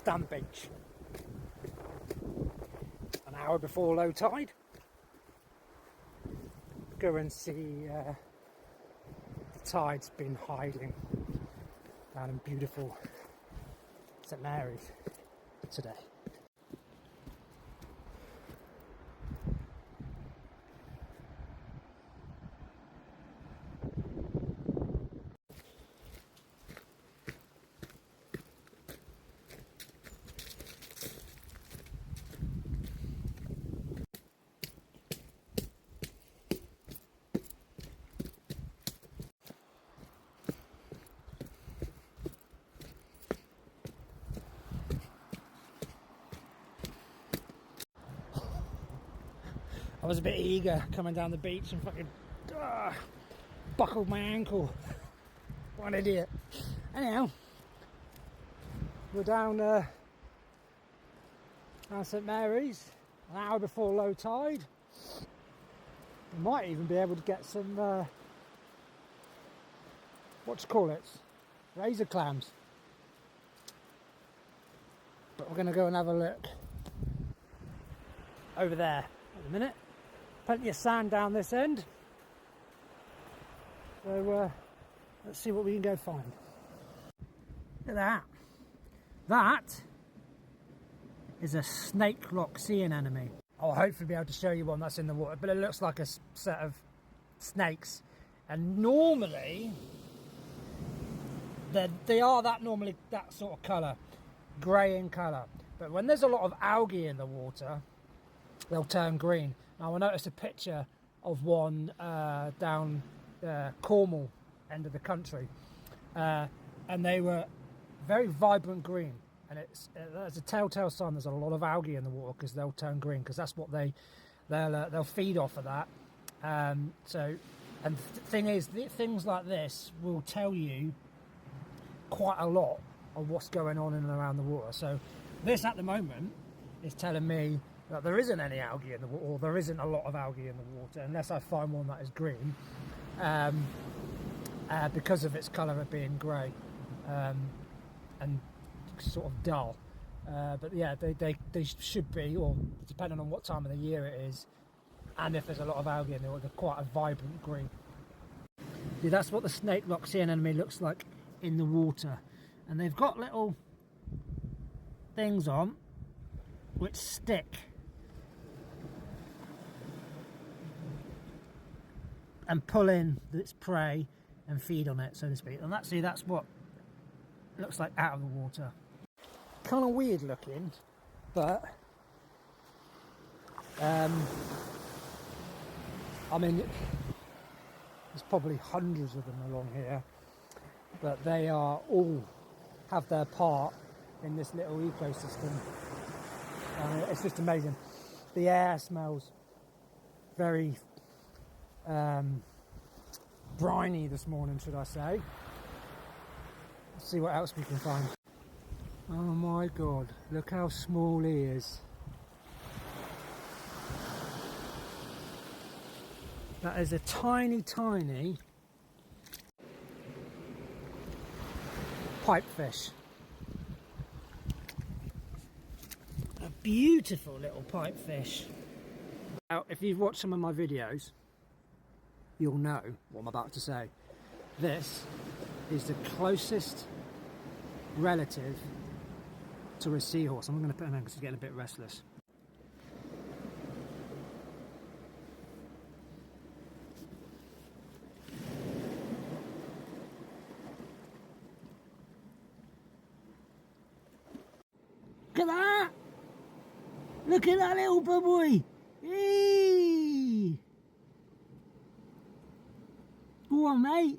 Stand Beach. An hour before low tide. Go and see the tide's been hiding down in beautiful St Mary's today. I was a bit eager coming down the beach and fucking buckled my ankle. What an idiot. Anyhow, we're down St Mary's, an hour before low tide. We might even be able to get some, razor clams. But we're going to go and have a look over there at the minute. Plenty of sand down this end, so let's see what we can go find. Look at that. That is a snake lock sea anemone. I'll hopefully be able to show you one that's in the water, but it looks like a set of snakes, and normally they are normally that sort of colour, grey in colour, but when there's a lot of algae in the water they'll turn green. Now I noticed a picture of one down Cornwall end of the country, and they were very vibrant green, and it's a telltale sign there's a lot of algae in the water, because they'll turn green, because that's what they'll feed off of that. So, and the thing is, things like this will tell you quite a lot of what's going on in and around the water. So this at the moment is telling me that there isn't any algae in the water, or there isn't a lot of algae in the water, unless I find one that is green, because of its colour of being grey and sort of dull. But yeah, they should be, or depending on what time of the year it is, and if there's a lot of algae in there, they're quite a vibrant green. See, that's what the snake lock sea anemone looks like in the water, and they've got little things on which stick and pull in its prey and feed on it, so to speak. And that's what it looks like out of the water. Kind of weird looking, but I mean, there's probably hundreds of them along here, but they are all have their part in this little ecosystem. It's just amazing. The air smells very briny this morning, should I say. Let's see what else we can find. Oh my god, look how small he is. That is a tiny pipefish. A beautiful little pipefish. Now, if you've watched some of my videos, you'll know what I'm about to say. This is the closest relative to a seahorse. I'm going to put him in because he's getting a bit restless. Look at that! Look at that little boy! Eee! Go on, mate!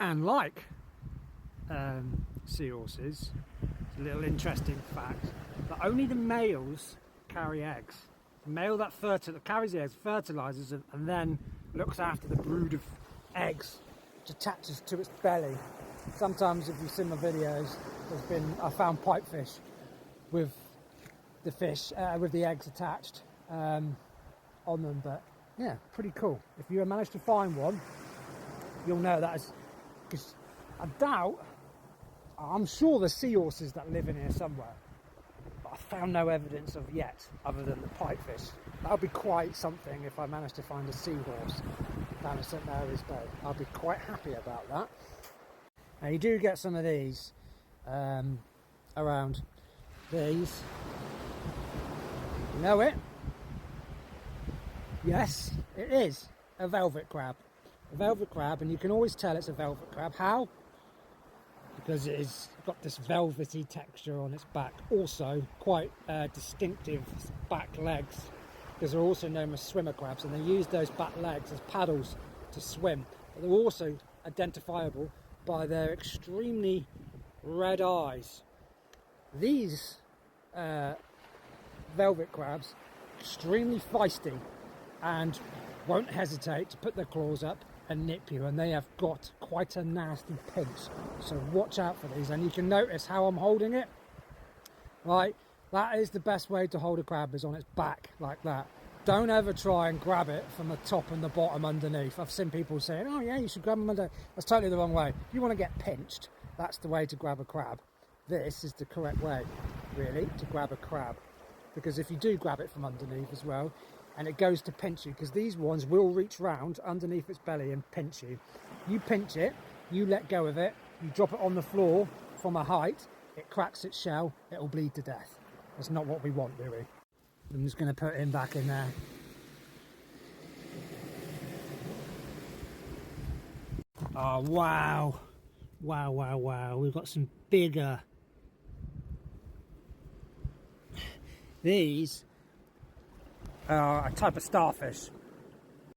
And like seahorses, it's a little interesting fact that only the males carry eggs. The male that carries the eggs fertilizes them and then looks after the brood of eggs, which attaches to its belly. Sometimes, if you've seen my videos, I found pipefish with the fish with the eggs attached on them. But yeah, pretty cool. If you manage to find one, you'll know that is, because I doubt, I'm sure there's seahorses that live in here somewhere, but I found no evidence of yet, other than the pipefish. That would be quite something if I managed to find a seahorse down at St Mary's Bay. I'd be quite happy about that. Now you do get some of these around these. You know it? Yes, it is a velvet crab. A velvet crab, and you can always tell it's a velvet crab. How? Because it's got this velvety texture on its back. Also quite distinctive back legs, because they're also known as swimmer crabs, and they use those back legs as paddles to swim. But they're also identifiable by their extremely red eyes. These velvet crabs, extremely feisty and won't hesitate to put their claws up and nip you, and they have got quite a nasty pinch, so watch out for these. And you can notice how I'm holding it, right? That is the best way to hold a crab, is on its back like that. Don't ever try and grab it from the top and the bottom underneath. I've seen people saying, oh yeah, you should grab them underneath. That's totally the wrong way. If you want to get pinched, that's the way to grab a crab. This is the correct way, really, to grab a crab, because if you do grab it from underneath as well, and it goes to pinch you, because these ones will reach round underneath its belly and pinch you. You pinch it, you let go of it, you drop it on the floor from a height, it cracks its shell, it'll bleed to death. That's not what we want, do we? I'm just going to put him back in there. Oh, wow. Wow, wow, wow. We've got some bigger. These are a type of starfish.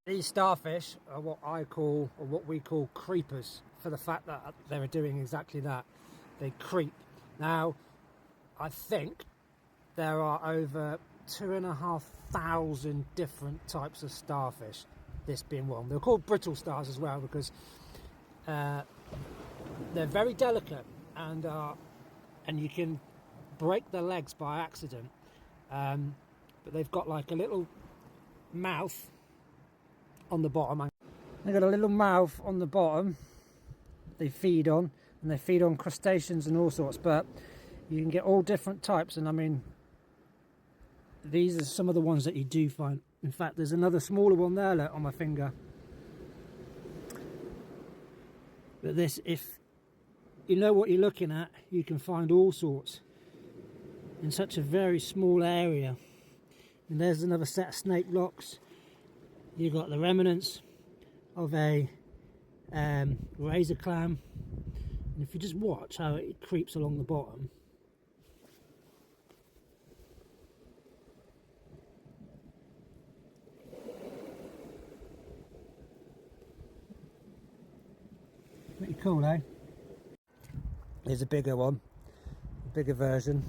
These starfish are what I call, or what we call, creepers, for the fact that they're doing exactly that. They creep. Now, I think there are over 2,500 different types of starfish, this being one. They're called brittle stars as well, because they're very delicate, and you can break their legs by accident. But they've got like a little mouth on the bottom. They've got a little mouth on the bottom they feed on, and they feed on crustaceans and all sorts, but you can get all different types. And I mean, these are some of the ones that you do find. In fact, there's another smaller one there, look, on my finger. But this, if you know what you're looking at, you can find all sorts in such a very small area. And there's another set of snake blocks. You've got the remnants of a razor clam, and if you just watch how it creeps along the bottom, pretty cool, eh? Here's a bigger one, a bigger version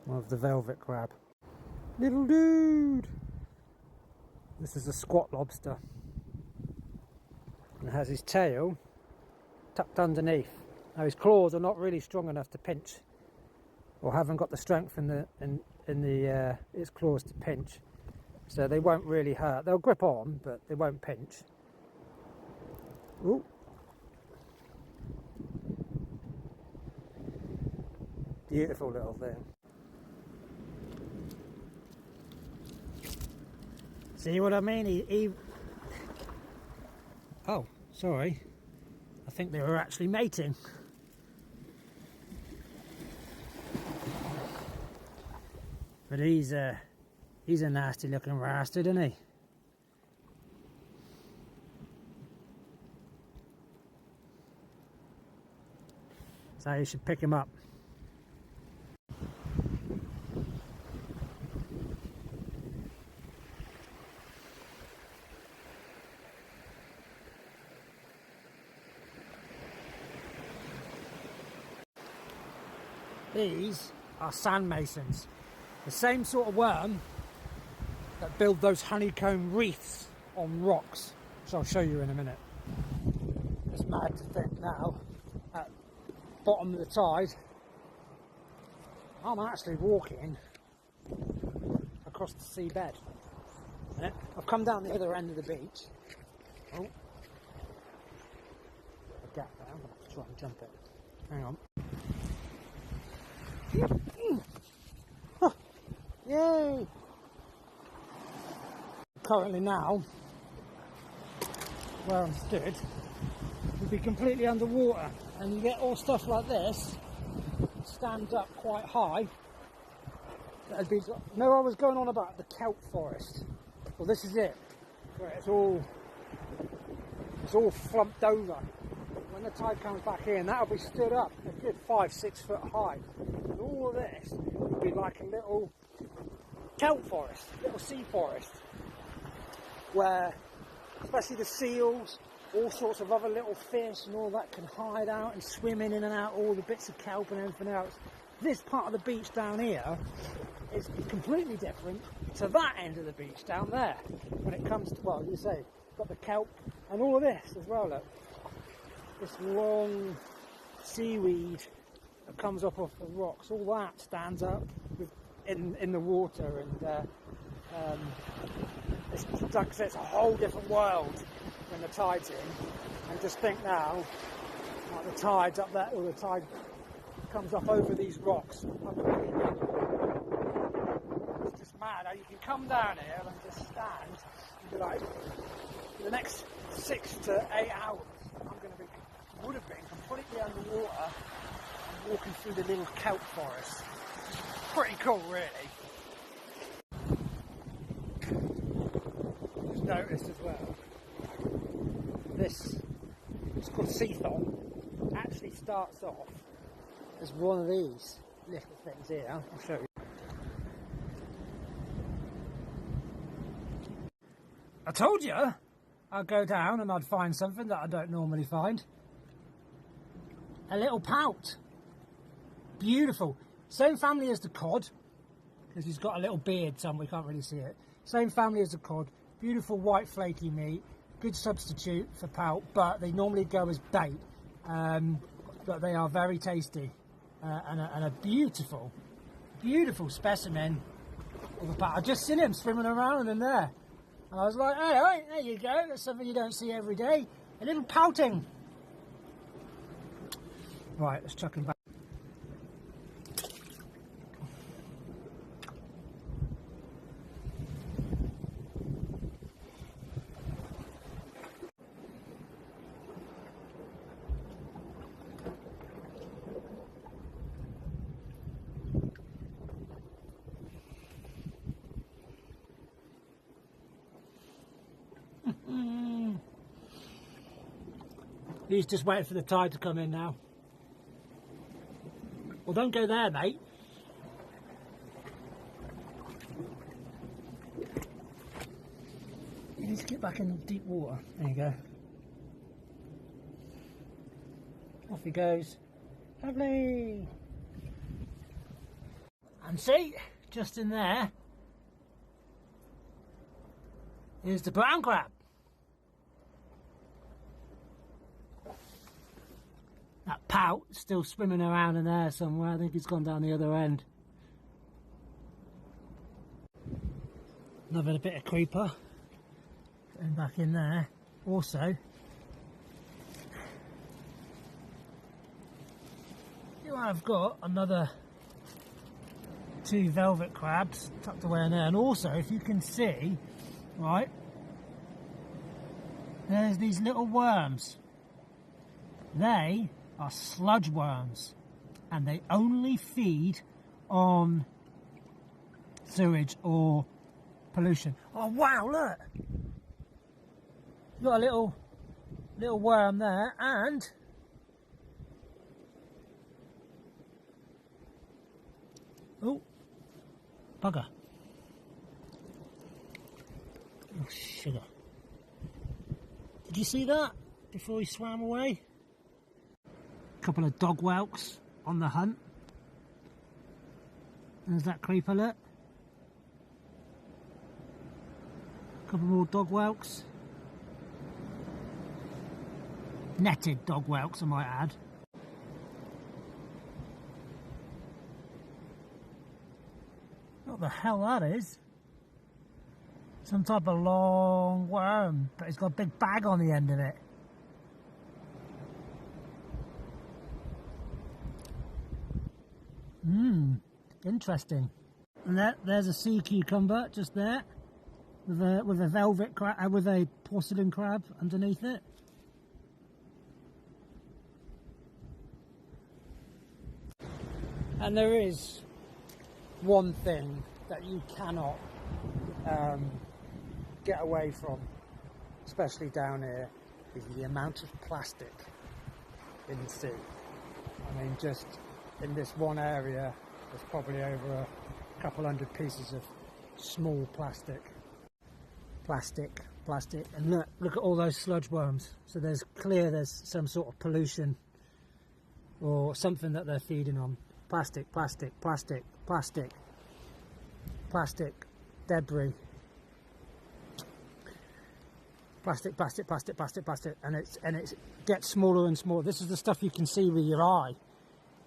of the velvet crab. Little dude! This is a squat lobster, and has his tail tucked underneath. Now his claws are not really strong enough to pinch, or haven't got the strength in its claws to pinch, so they won't really hurt. They'll grip on, but they won't pinch. Ooh. Beautiful little thing. See what I mean? He... Oh, sorry. I think they were actually mating. But he's a nasty looking bastard, isn't he? So you should pick him up. These are sand masons, the same sort of worm that build those honeycomb wreaths on rocks, which I'll show you in a minute. It's mad to think now, at the bottom of the tide, I'm actually walking across the seabed. I've come down the other end of the beach. Oh, a gap there. I'm going to have to try and jump it. Hang on. Oh, yay! Currently now, where I'm stood, would be completely underwater, and you get all stuff like this stand up quite high. That'd be, you know, I was going on about the kelp forest. Well, this is it, where it's all flumped over. When the tide comes back in, that'll be stood up a good 5-6 foot high. And all of this would be like a little kelp forest, little sea forest, where especially the seals, all sorts of other little fish and all that can hide out and swim in and out, all the bits of kelp and everything else. This part of the beach down here is completely different to that end of the beach down there. When it comes to, well, you say, got the kelp and all of this as well, look. This long seaweed that comes up off the rocks, all that stands up in the water, and it's like I said, it's a whole different world when the tide's in. And just think now, like the tide's up there, or the tide comes up over these rocks. It's just mad how you can come down here and just stand and be like, for the next 6 to 8 hours, would have been completely underwater and walking through the little kelp forest. Pretty cool, really. Just noticed as well, this, it's called Seathon, actually starts off as one of these little things here. I'll show you. I told you I'd go down and I'd find something that I don't normally find. A little pout. Beautiful. Same family as the cod, because he's got a little beard somewhere, we can't really see it. Same family as the cod. Beautiful white flaky meat. Good substitute for pout, but they normally go as bait. But they are very tasty. And a beautiful, beautiful specimen of a pout. I just seen him swimming around in there. And I was like, hey, right, there you go. That's something you don't see every day. A little pouting. Right, let's chuck him back. He's just waiting for the tide to come in now. Well, don't go there, mate. You need to get back in the deep water. There you go. Off he goes. Lovely. And see, just in there is the brown crab. That pout still swimming around in there somewhere. I think he's gone down the other end. Another bit of creeper. Getting back in there. Also, you have got another 2 velvet crabs tucked away in there. And also, if you can see, right, there's these little worms. They are sludge worms, and they only feed on sewage or pollution. Oh wow, look, got a little worm there, and oh, bugger. Oh, sugar. Did you see that before he swam away? Couple of dog whelks on the hunt. There's that creeper, look. Couple more dog whelks. Netted dog whelks, I might add. What the hell that is? Some type of long worm, but it's got a big bag on the end of it. Interesting. And there's a sea cucumber just there, with a velvet crab, with a porcelain crab underneath it. And there is one thing that you cannot get away from, especially down here, is the amount of plastic in the sea. I mean, just in this one area, there's probably over a couple hundred pieces of small plastic, and look at all those sludge worms. So there's some sort of pollution or something that they're feeding on. Plastic, debris. Plastic, and it gets smaller and smaller. This is the stuff you can see with your eye.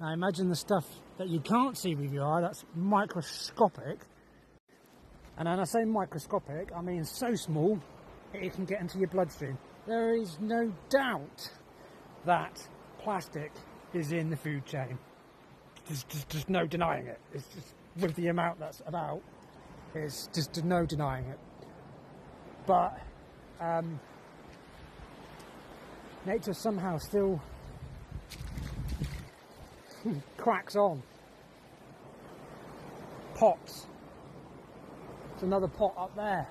Now imagine the stuff that you can't see with your eye, that's microscopic. And when I say microscopic, I mean so small that it can get into your bloodstream. There is no doubt that plastic is in the food chain. There's no denying it. It's just, with the amount that's about, it's just no denying it. But nature somehow still cracks on. Pots. There's another pot up there.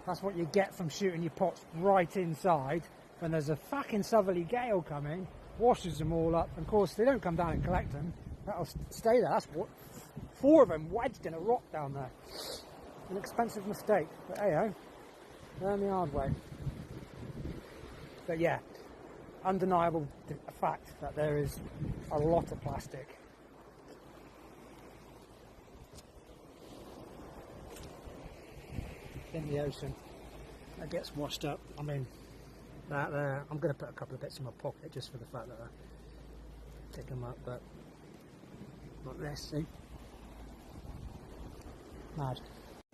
That's what you get from shooting your pots right inside when there's a fucking southerly gale coming, washes them all up, and of course they don't come down and collect them. That'll stay there. That's what, 4 of them wedged in a rock down there. An expensive mistake, but hey-ho, learn the hard way. But yeah, undeniable fact that there is a lot of plastic. In the ocean that gets washed up. I mean, that there, I'm going to put a couple of bits in my pocket just for the fact that I pick them up, but not this, see? Mad.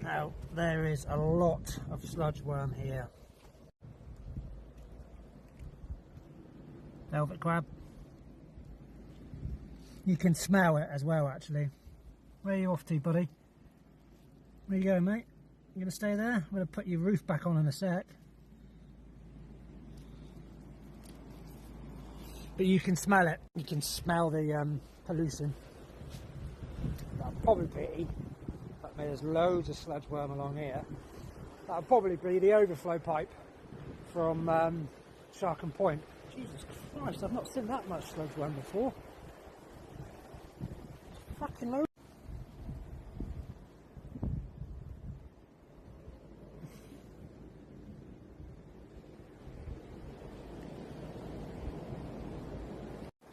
Now, there is a lot of sludge worm here. Velvet crab. You can smell it as well, actually. Where are you off to, buddy? Where you going, mate? You going to stay there? I'm going to put your roof back on in a sec. But you can smell it. You can smell the pollution. That'll probably be, I mean, there's loads of sludge worm along here. That'll probably be the overflow pipe from Sharkham Point. Jesus Christ, I've not seen that much sludge worm before. Fucking loads.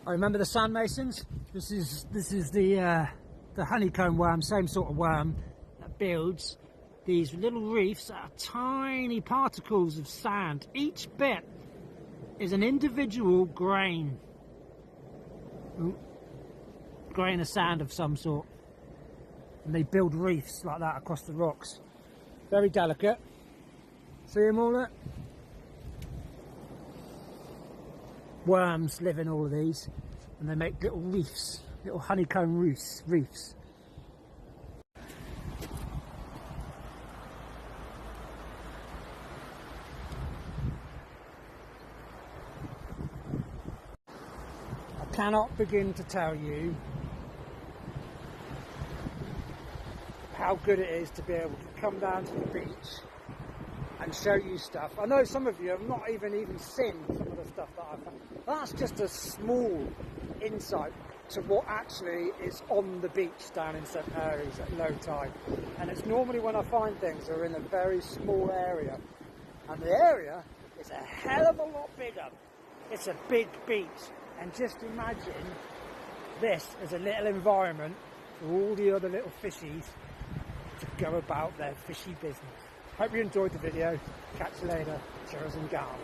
I remember the sand masons. This is the honeycomb worm, same sort of worm that builds these little reefs out of tiny particles of sand. Each bit is an individual grain of sand of some sort, and they build reefs like that across the rocks. Very delicate. See them all there? Worms live in all of these, and they make little reefs, little honeycomb reefs. I cannot begin to tell you how good it is to be able to come down to the beach and show you stuff. I know some of you have not even seen some of the stuff that I've found. That's just a small insight to what actually is on the beach down in St Mary's at low tide. And it's normally when I find things that are in a very small area. And the area is a hell of a lot bigger. It's a big beach. And just imagine this as a little environment for all the other little fishies to go about their fishy business. Hope you enjoyed the video. Catch you later. Cheers and gone.